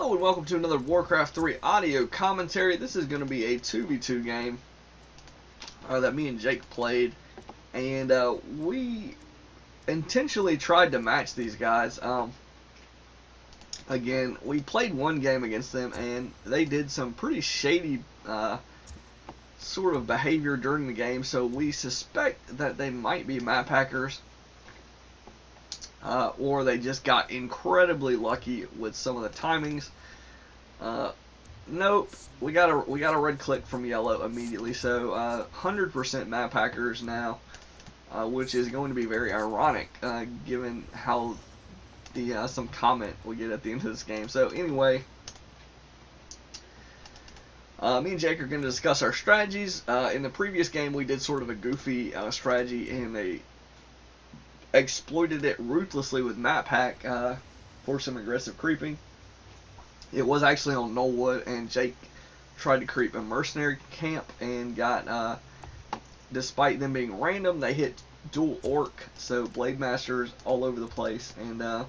Hello and welcome to another Warcraft 3 audio commentary. This is going to be a 2v2 game that me and Jake played, and we intentionally tried to match these guys. Again, we played one game against them and they did some pretty shady sort of behavior during the game, so we suspect that they might be map hackers. Or they just got incredibly lucky with some of the timings. Nope, we got a red click from yellow immediately. So 100% map hackers now, which is going to be very ironic given how the some comment we get at the end of this game. So anyway, me and Jake are going to discuss our strategies. In the previous game, we did sort of a goofy strategy, and they exploited it ruthlessly with map hack for some aggressive creeping. It was actually on Knollwood, and Jake tried to creep a mercenary camp and got, despite them being random, they hit dual orc, so blade masters all over the place, and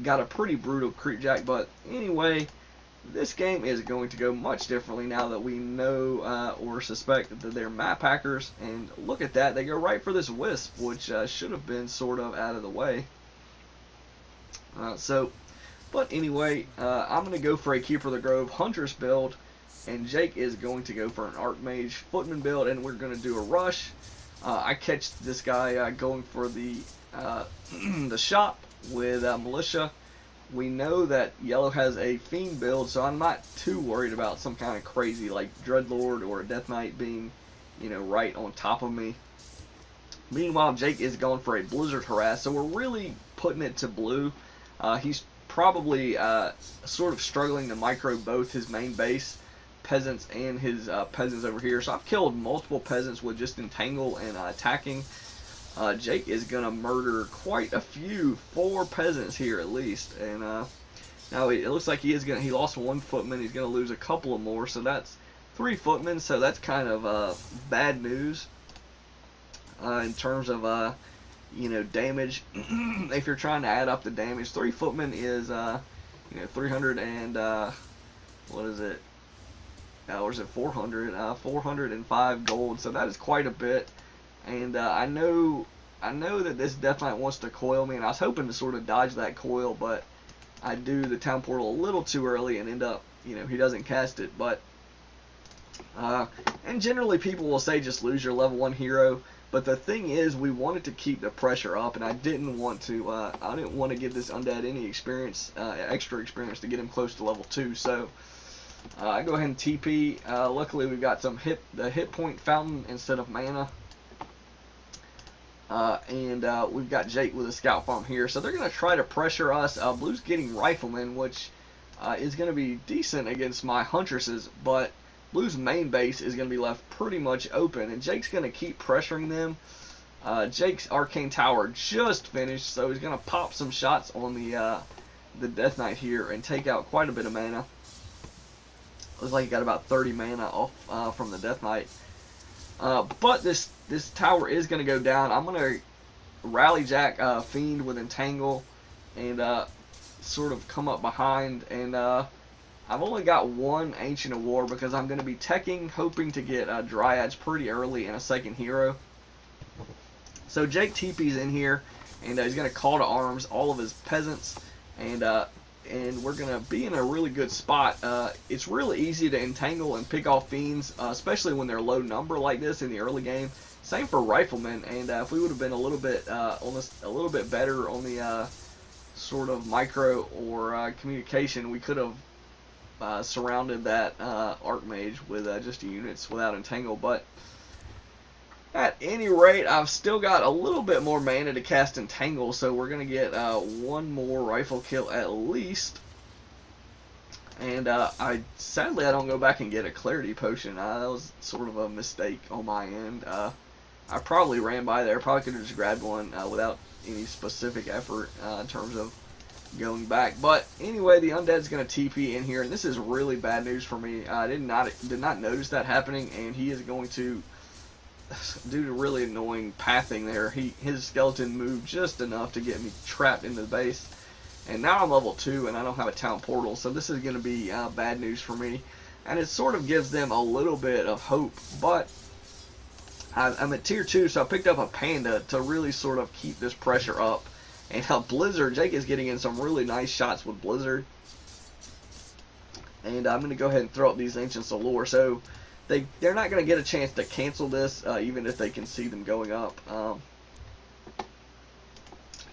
got a pretty brutal creep jack. But anyway, this game is going to go much differently now that we know or suspect that they're map hackers. And look at that, they go right for this wisp, which should have been sort of out of the way. But anyway, I'm going to go for a Keeper of the Grove Huntress build, and Jake is going to go for an Archmage Footman build, and we're going to do a rush. I catch this guy going for the the shop with militia. We know that yellow has a fiend build, so I'm not too worried about some kind of crazy like Dreadlord or a Death Knight being, you know, right on top of me. Meanwhile, Jake is going for a Blizzard Harass, so we're really putting it to blue. He's probably sort of struggling to micro both his main base peasants and his peasants over here. So I've killed multiple peasants with just Entangle and attacking. Jake is going to murder quite a few, 4 peasants here at least. And now it looks like he lost 1 footman. He's going to lose a couple of more, so that's 3 footmen. So that's kind of bad news in terms of you know, damage. If you're trying to add up the damage, 3 footmen is you know, 300 and what is it? Or is it 400? 405 gold. So that is quite a bit. And I know that this Death Knight wants to coil me, and I was hoping to sort of dodge that coil, but I do the town portal a little too early and end up, you know, he doesn't cast it. But and generally people will say just lose your level 1 hero, but the thing is we wanted to keep the pressure up, and I didn't want to give this undead any experience, extra experience to get him close to level 2. So I go ahead and TP. Luckily we've got the hit point fountain instead of mana. And we've got Jake with a scout farm here, so they're going to try to pressure us. Blue's getting riflemen, which is going to be decent against my huntresses, but Blue's main base is going to be left pretty much open, and Jake's going to keep pressuring them. Jake's arcane tower just finished, so he's going to pop some shots on the Death Knight here and take out quite a bit of mana. Looks like he got about 30 mana off from the Death Knight. But this tower is going to go down. I'm going to rally jack Fiend with Entangle and sort of come up behind. And I've only got 1 Ancient of War because I'm going to be teching, hoping to get Dryads pretty early and a second hero. So Jake TP's in here, and he's going to call to arms all of his peasants, and we're going to be in a really good spot. It's really easy to entangle and pick off fiends, especially when they're low number like this in the early game. Same for riflemen, and if we would have been a little bit better on the sort of micro or communication, we could have surrounded that Archmage with just units without entangle. But at any rate, I've still got a little bit more mana to cast Entangle, so we're going to get 1 more rifle kill at least. And sadly I don't go back and get a Clarity Potion. That was sort of a mistake on my end. I probably ran by there, probably could have just grabbed one without any specific effort in terms of going back. But anyway, the undead's going to TP in here, and this is really bad news for me. I did not notice that happening, and he is going to, due to really annoying pathing there, his skeleton moved just enough to get me trapped into the base. And now I'm level 2 and I don't have a town portal, so this is going to be bad news for me. And it sort of gives them a little bit of hope, but I'm at tier 2, so I picked up a panda to really sort of keep this pressure up. And Blizzard, Jake is getting in some really nice shots with Blizzard. And I'm going to go ahead and throw up these Ancients of Lore. So they're not going to get a chance to cancel this, even if they can see them going up.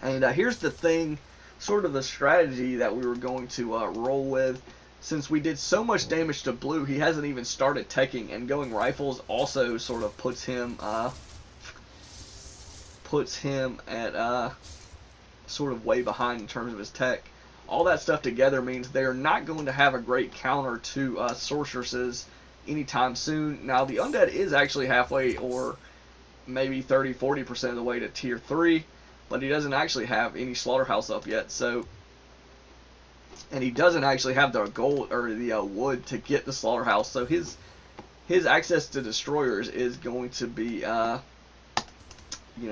Here's the thing, sort of the strategy that we were going to roll with. Since we did so much damage to blue, he hasn't even started teching, and going rifles also sort of puts him at sort of way behind in terms of his tech. All that stuff together means they're not going to have a great counter to sorceresses anytime soon. Now the undead is actually halfway, or maybe 30-40% of the way to tier 3, but he doesn't actually have any slaughterhouse up yet. So, and he doesn't actually have the gold or the wood to get the slaughterhouse. So his access to destroyers is going to be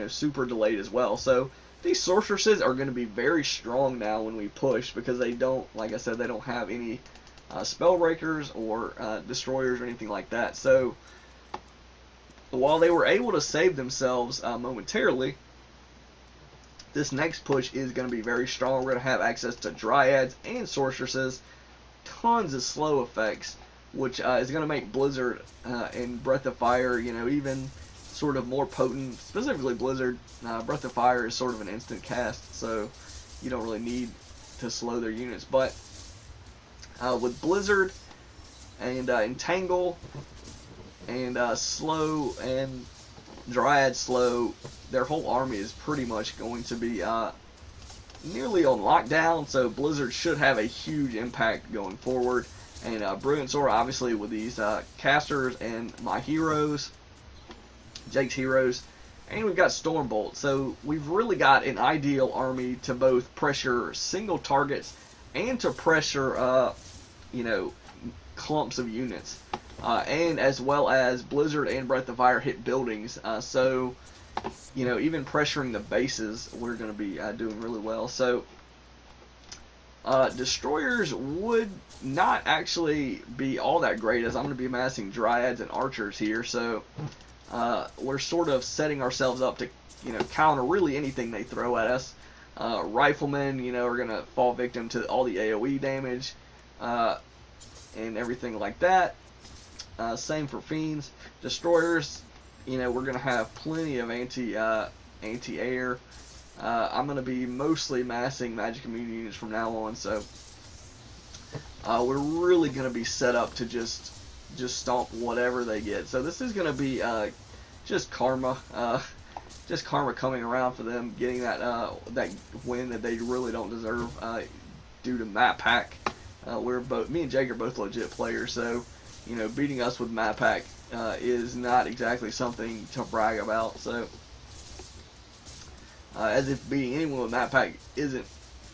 super delayed as well. So these sorceresses are going to be very strong now when we push, because they don't, like I said, they don't have any spell breakers or destroyers or anything like that. So while they were able to save themselves momentarily, this next push is going to be very strong. We're going to have access to dryads and sorceresses, tons of slow effects, which is going to make Blizzard and Breath of Fire, even sort of more potent. Specifically Blizzard, Breath of Fire is sort of an instant cast, so you don't really need to slow their units. But with Blizzard and Entangle and Slow and Dryad Slow, their whole army is pretty much going to be nearly on lockdown, so Blizzard should have a huge impact going forward. And Brilliant Sword, obviously, with these casters and my heroes, Jake's heroes, and we've got Stormbolt. So we've really got an ideal army to both pressure single targets and to pressure, clumps of units. And as well as Blizzard and Breath of Fire hit buildings. So, even pressuring the bases, we're going to be doing really well. So, destroyers would not actually be all that great, as I'm going to be amassing dryads and archers here. So, we're sort of setting ourselves up to, counter really anything they throw at us. Riflemen, are going to fall victim to all the AoE damage and everything like that. Same for fiends. Destroyers, we're going to have plenty of anti-air. I'm going to be mostly massing magic immune units from now on, so we're really going to be set up to just stomp whatever they get. So this is going to be just karma coming around for them, getting that win that they really don't deserve due to map pack. Me and Jake are both legit players, so beating us with map pack is not exactly something to brag about. So, as if beating anyone with map pack isn't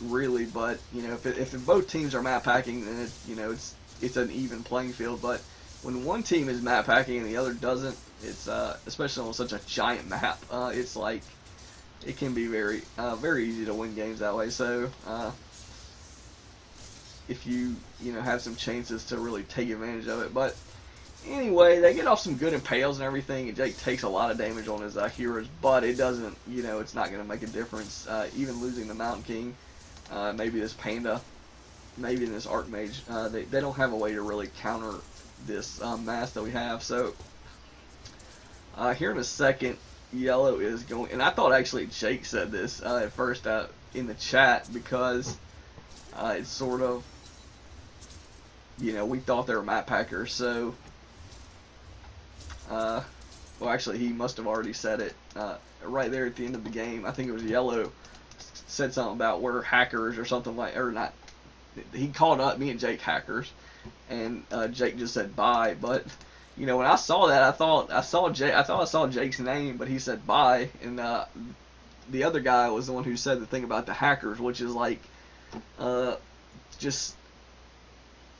really, but if both teams are map packing, then it's an even playing field. But when one team is map packing and the other doesn't, it's especially on such a giant map, it's like it can be very easy to win games that way. So. If you have some chances to really take advantage of it. But anyway, they get off some good impales and everything, and Jake takes a lot of damage on his heroes, but it doesn't, it's not going to make a difference. Even losing the Mountain King, maybe this Panda, maybe this Archmage, they don't have a way to really counter this mass that we have. So here in a second, yellow is going, and I thought actually Jake said this at first in the chat, because it's sort of, we thought they were map packers. So, well, actually, he must have already said it right there at the end of the game. I think it was yellow said something about we're hackers or something like, or not. He called up me and Jake hackers, and Jake just said bye. But when I saw that, I thought I saw Jake's name, but he said bye, and the other guy was the one who said the thing about the hackers, which is like just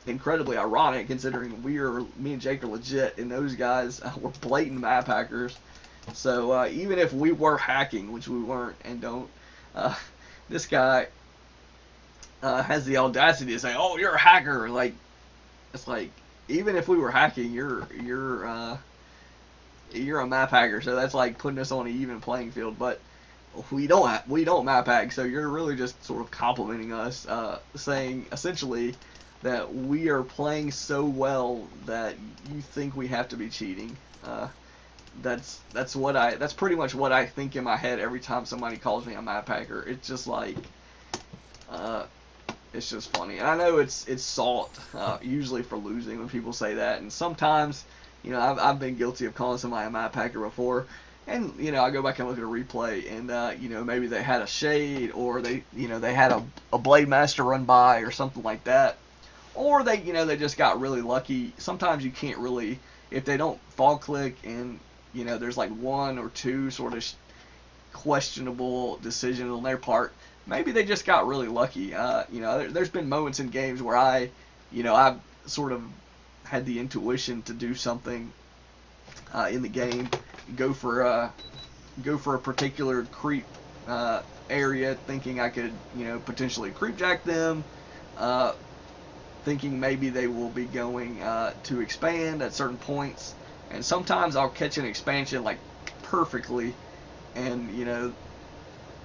incredibly ironic, considering me and Jake are legit, and those guys were blatant map hackers. So even if we were hacking, which we weren't and don't, this guy has the audacity to say, "Oh, you're a hacker." Like, it's like, even if we were hacking, you're a map hacker, so that's like putting us on an even playing field. But we don't map hack, so you're really just sort of complimenting us, saying essentially that we are playing so well that you think we have to be cheating. That's pretty much what I think in my head every time somebody calls me a map hacker. It's just like, it's just funny. And I know it's salt, usually for losing when people say that. And sometimes, I've been guilty of calling somebody a map hacker before. And, I go back and look at a replay and, maybe they had a shade, or they had a blade master run by or something like that. Or they just got really lucky. Sometimes you can't really, if they don't fall click and, there's like one or two sort of questionable decisions on their part, maybe they just got really lucky. There's been moments in games where I've sort of had the intuition to do something in the game, go for a particular creep area, thinking I could, potentially creepjack them, thinking maybe they will be going to expand at certain points, and sometimes I'll catch an expansion like perfectly, and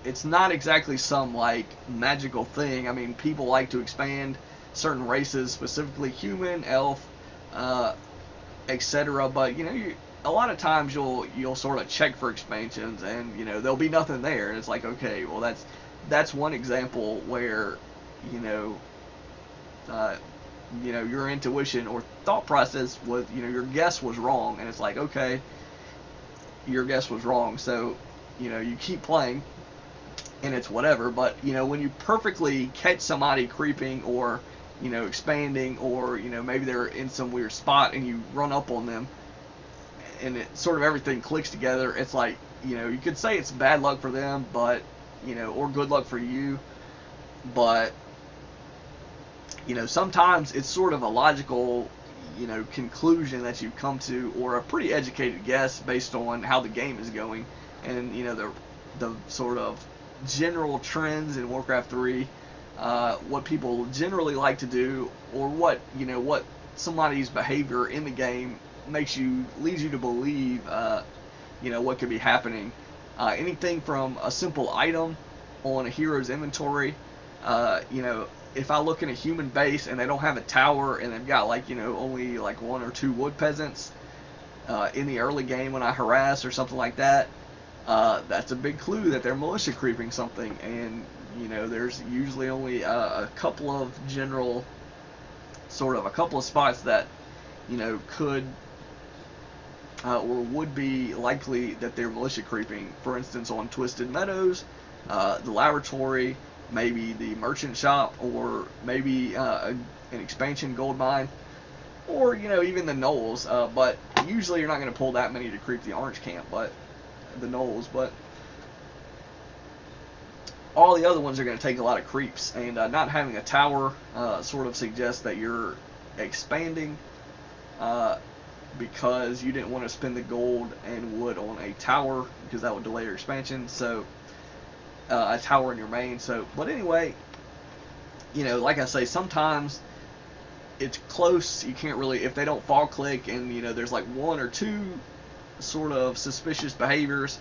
it's not exactly some like magical thing. I mean, people like to expand certain races, specifically human, elf, etc. But a lot of times you'll sort of check for expansions, and there'll be nothing there, and it's like, okay, well that's one example where your intuition or thought process was, your guess was wrong, and it's like, okay, your guess was wrong, so you keep playing, and it's whatever. But when you perfectly catch somebody creeping or expanding, or maybe they're in some weird spot and you run up on them, and it sort of everything clicks together, it's like, you could say it's bad luck for them, but or good luck for you, but sometimes it's sort of a logical conclusion that you've come to, or a pretty educated guess based on how the game is going, and the sort of general trends in Warcraft 3, what people generally like to do, or what somebody's behavior in the game leads you to believe what could be happening. Anything from a simple item on a hero's inventory, if I look in a human base and they don't have a tower, and they've got only like one or two wood peasants in the early game when I harass or something like that, that's a big clue that they're militia creeping something. And there's usually only a couple of spots that could or would be likely that they're militia creeping. For instance, on Twisted Meadows, the laboratory, maybe the merchant shop, or maybe an expansion gold mine, or even the knolls. But usually you're not going to pull that many to creep the orange camp, but the knolls. But all the other ones are going to take a lot of creeps, and not having a tower sort of suggests that you're expanding because you didn't want to spend the gold and wood on a tower, because that would delay your expansion. So a tower in your main. So, but anyway, like I say, sometimes it's close. You can't really, if they don't fall click, and there's like one or two sort of suspicious behaviors,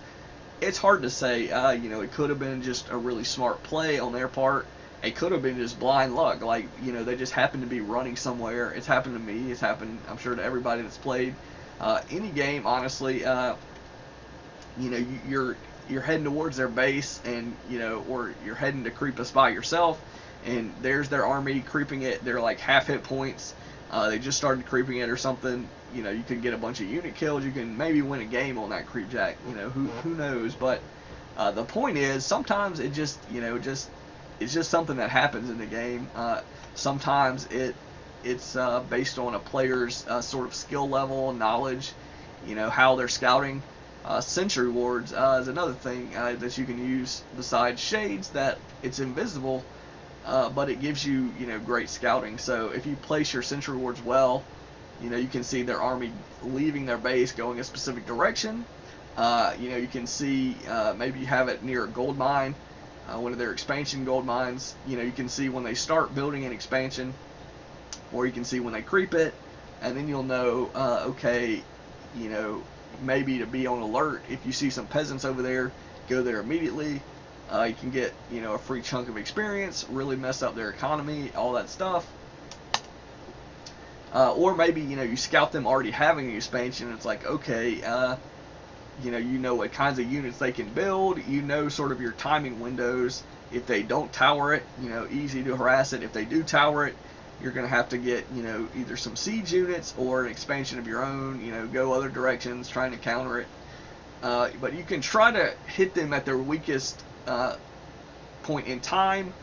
it's hard to say. It could have been just a really smart play on their part. It could have been just blind luck, like they just happened to be running somewhere. It's happened to me. It's happened, I'm sure, to everybody that's played any game, honestly. You're heading towards their base, and or you're heading to creep a spot yourself, and there's their army creeping it. They're like half hit points. They just started creeping it or something. You can get a bunch of unit kills. You can maybe win a game on that creep jack. Who knows? But the point is, sometimes it just it's just something that happens in the game. Sometimes it's based on a player's sort of skill level, knowledge, how they're scouting. Sentry wards is another thing that you can use besides shades, that it's invisible, but it gives you great scouting. So if you place your sentry wards well, you can see their army leaving their base, going a specific direction. You can see maybe you have it near a gold mine, one of their expansion gold mines. You know, you can see when they start building an expansion, or you can see when they creep it, and then you'll know, okay, you know, maybe to be on alert. If you see some peasants over there, go there immediately. You can get, you know, a free chunk of experience, really mess up their economy, all that stuff. Or maybe, you know, you scout them already having an expansion. It's like, okay, you know what kinds of units they can build. You know sort of your timing windows. If they don't tower it, you know, easy to harass it. If they do tower it, you're going to have to get, you know, either some siege units or an expansion of your own, you know, go other directions trying to counter it. But you can try to hit them at their weakest point in time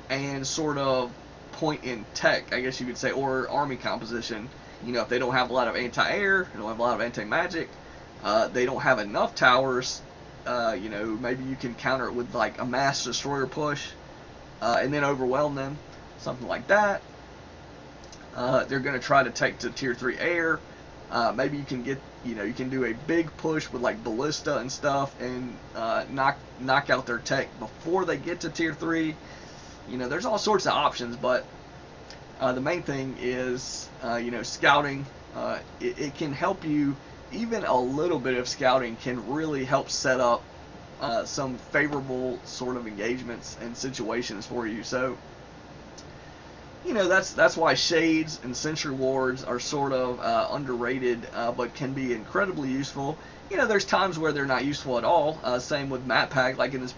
and sort of point in tech, I guess you could say, or army composition. You know, if they don't have a lot of anti-air, they don't have a lot of anti-magic, they don't have enough towers, you know, maybe you can counter it with like a mass destroyer push, and then overwhelm them, something like that. They're going to try to take to tier 3 air. Maybe you can get, you know, you can do a big push with like ballista and stuff and knock out their tech before they get to tier 3. You know, there's all sorts of options, but the main thing is, you know, scouting. It can help you. Even a little bit of scouting can really help set up some favorable sort of engagements and situations for you. So, you know, that's why shades and sentry wards are sort of underrated, but can be incredibly useful. You know, there's times where they're not useful at all. Same with map pack, like in this.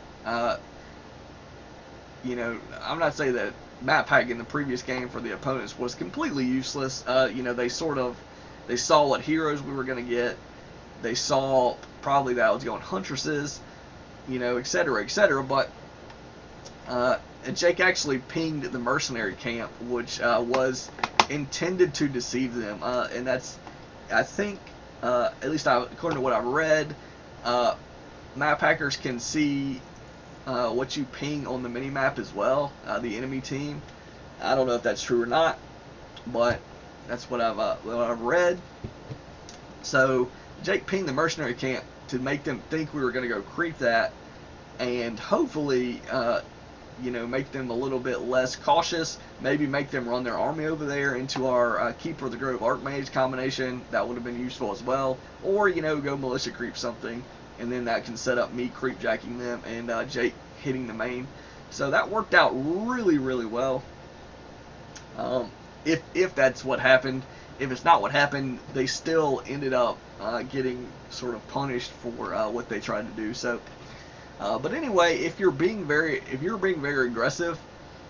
You know, I'm not saying that map pack in the previous game for the opponents was completely useless. You know, they saw what heroes we were going to get. They saw probably that I was going huntresses, you know, etc., etc. But Jake actually pinged the mercenary camp, which was intended to deceive them. And that's, I think, at least according to what I've read, map hackers can see what you ping on the minimap as well, the enemy team. I don't know if that's true or not, but that's what I've read. So Jake pinged the mercenary camp to make them think we were going to go creep that, and hopefully, you know, make them a little bit less cautious. Maybe make them run their army over there into our Keeper of the Grove Archmage combination. That would have been useful as well. Or, you know, go militia creep something, and then that can set up me creep jacking them and Jake hitting the main. So that worked out really, really well. If that's what happened. If it's not what happened, they still ended up getting sort of punished for what they tried to do. So, but anyway, if you're being very aggressive,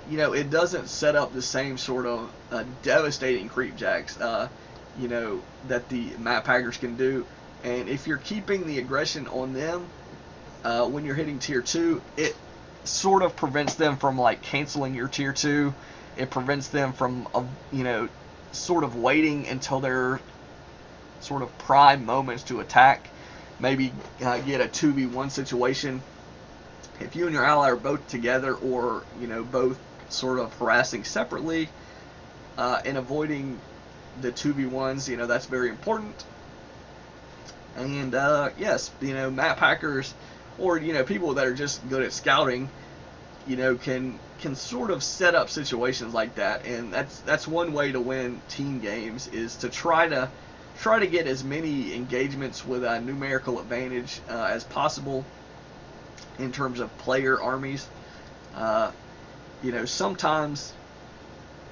you know, it doesn't set up the same sort of devastating creep jacks, you know, that the map hackers can do. And if you're keeping the aggression on them when you're hitting tier 2, it sort of prevents them from like canceling your tier 2. It prevents them from, you know, sort of waiting until their sort of prime moments to attack. Maybe get a 2v1 situation. If you and your ally are both together, or, you know, both sort of harassing separately and avoiding the 2v1s, you know, that's very important. And yes, you know, map hackers, or, you know, people that are just good at scouting, you know, can sort of set up situations like that. And that's one way to win team games, is to try to get as many engagements with a numerical advantage as possible in terms of player armies. You know, sometimes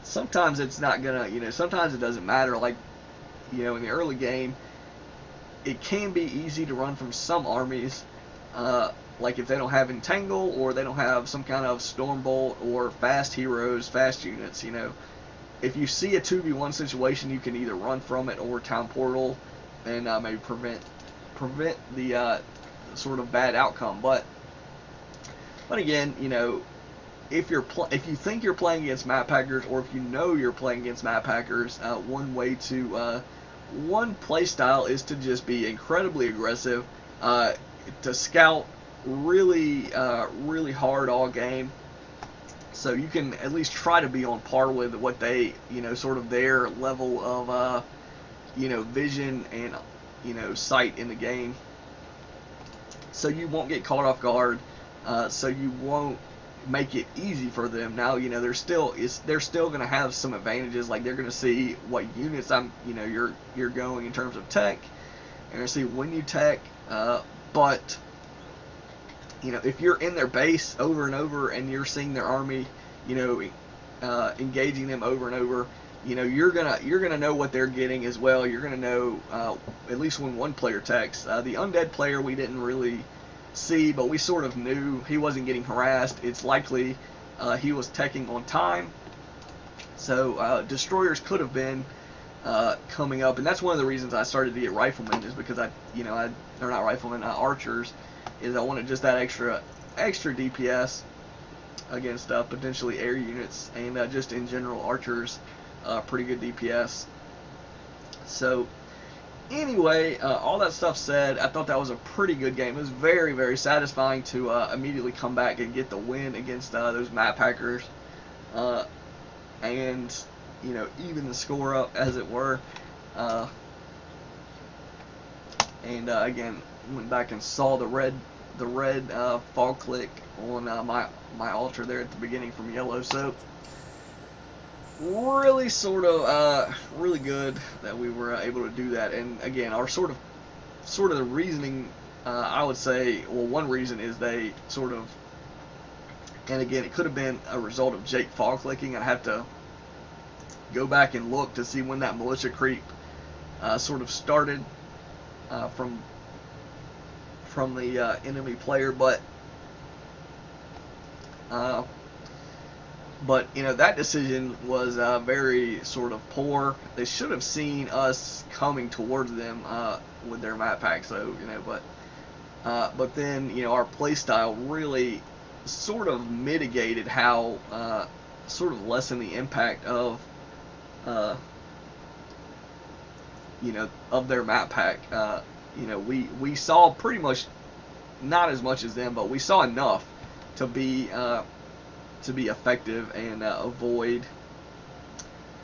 it's not gonna, you know, sometimes it doesn't matter. Like, you know, in the early game, it can be easy to run from some armies, like if they don't have Entangle, or they don't have some kind of Stormbolt or fast heroes, fast units. You know, if you see a 2v1 situation, you can either run from it or Town Portal and maybe prevent the sort of bad outcome. But again, you know, if you think you're playing against map hackers, or if you know you're playing against map hackers, one play style is to just be incredibly aggressive, to scout really hard all game, so you can at least try to be on par with what they, you know, sort of their level of you know, vision and, you know, sight in the game, so you won't get caught off guard, so you won't, make it easy for them. Now, you know, they're still going to have some advantages. Like, they're going to see what units you're going in terms of tech. They're going to see when you tech, but you know, if you're in their base over and over and you're seeing their army, you know, engaging them over and over, you know, you're gonna know what they're getting as well. You're gonna know at least when one player techs. The undead player we didn't really see, but we sort of knew he wasn't getting harassed. It's likely he was teching on time, so destroyers could have been coming up, and that's one of the reasons I started to get riflemen, is because they're not riflemen, archers, is I wanted just that extra DPS against potentially air units, and just in general archers, pretty good DPS. So anyway, all that stuff said, I thought that was a pretty good game. It was very, very satisfying to immediately come back and get the win against those map hackers, and you know, even the score up, as it were. And again, went back and saw the red fog click on my altar there at the beginning from yellow. So really really good that we were able to do that. And again, our sort of the reasoning, I would say, well, one reason is they sort of, and again, it could have been a result of Jake fog clicking. I have to go back and look to see when that militia creep sort of started from the enemy player, but you know, that decision was very sort of poor. They should have seen us coming towards them with their map pack. So, you know, but then, you know, our play style really sort of mitigated how sort of lessen the impact of you know, of their map pack. You know, we saw pretty much, not as much as them, but we saw enough to be effective and avoid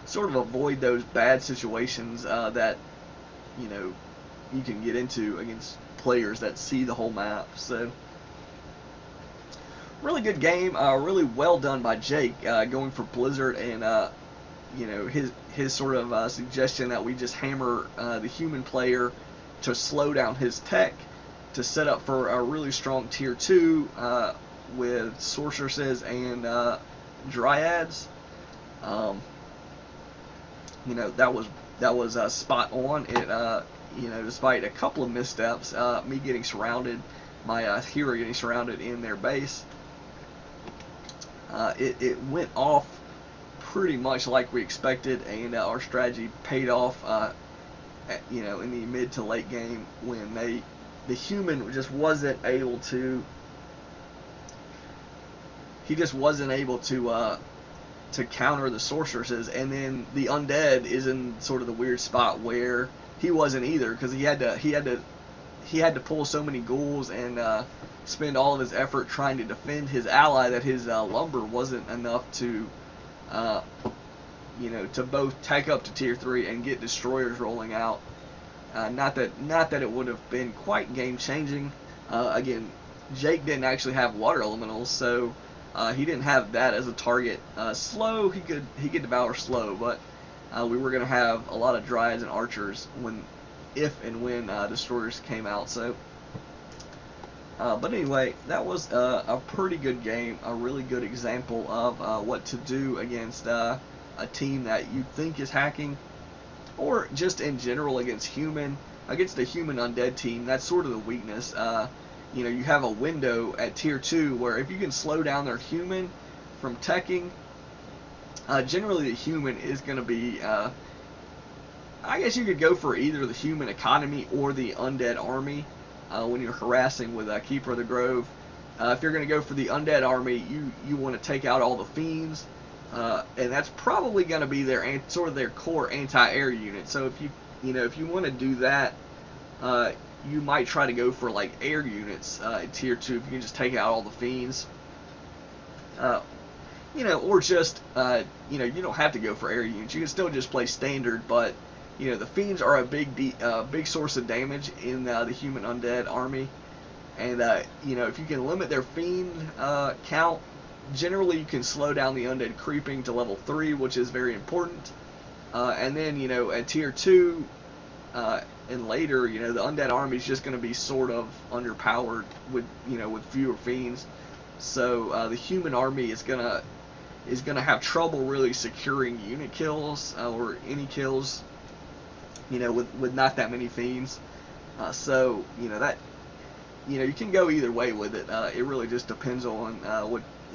those bad situations that, you know, you can get into against players that see the whole map. So really good game, really well done by Jake, going for Blizzard, and you know, his sort of suggestion that we just hammer the human player to slow down his tech, to set up for a really strong tier 2 with sorceresses and dryads. You know, that was spot on. It you know, despite a couple of missteps, me getting surrounded, my hero getting surrounded in their base, it went off pretty much like we expected, and our strategy paid off. You know, in the mid to late game, when the human just wasn't able to. He just wasn't able to counter the sorceresses, and then the undead is in sort of the weird spot where he wasn't either, because he had to pull so many ghouls and spend all of his effort trying to defend his ally that his lumber wasn't enough to you know, to both take up to tier 3 and get destroyers rolling out. Not that it would have been quite game changing. Again, Jake didn't actually have water elementals, so he didn't have that as a target. Slow, he could devour slow, but we were going to have a lot of dryads and archers if and when destroyers came out. So, but anyway, that was a pretty good game, a really good example of what to do against a team that you think is hacking, or just in general against a human undead team. That's sort of the weakness. You know, you have a window at tier 2 where if you can slow down their human from teching, generally the human is going to be, I guess you could go for either the human economy or the undead army when you're harassing with Keeper of the Grove. If you're going to go for the undead army, you want to take out all the fiends, and that's probably going to be their sort of their core anti-air unit. So if you want to do that, you might try to go for like air units in tier 2 if you can just take out all the fiends. You know, or just you know, you don't have to go for air units. You can still just play standard, but you know, the fiends are a big source of damage in the human undead army, and you know, if you can limit their fiend count, generally you can slow down the undead creeping to level 3, which is very important. And then, at tier 2 and later, the undead army is just going to be sort of underpowered with, with fewer fiends. So the human army is gonna have trouble really securing unit kills or any kills, with not that many fiends. So that you can go either way with it. It really just depends on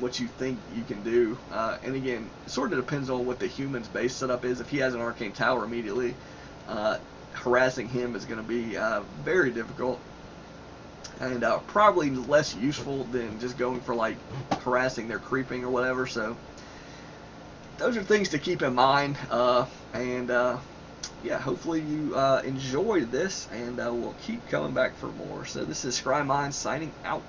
what you think you can do. And again, it sort of depends on what the human's base setup is. If he has an arcane tower immediately, harassing him is going to be very difficult, and probably less useful than just going for like harassing their creeping or whatever. So those are things to keep in mind. Yeah, hopefully you enjoyed this, and we'll keep coming back for more. So this is ScryMind signing out.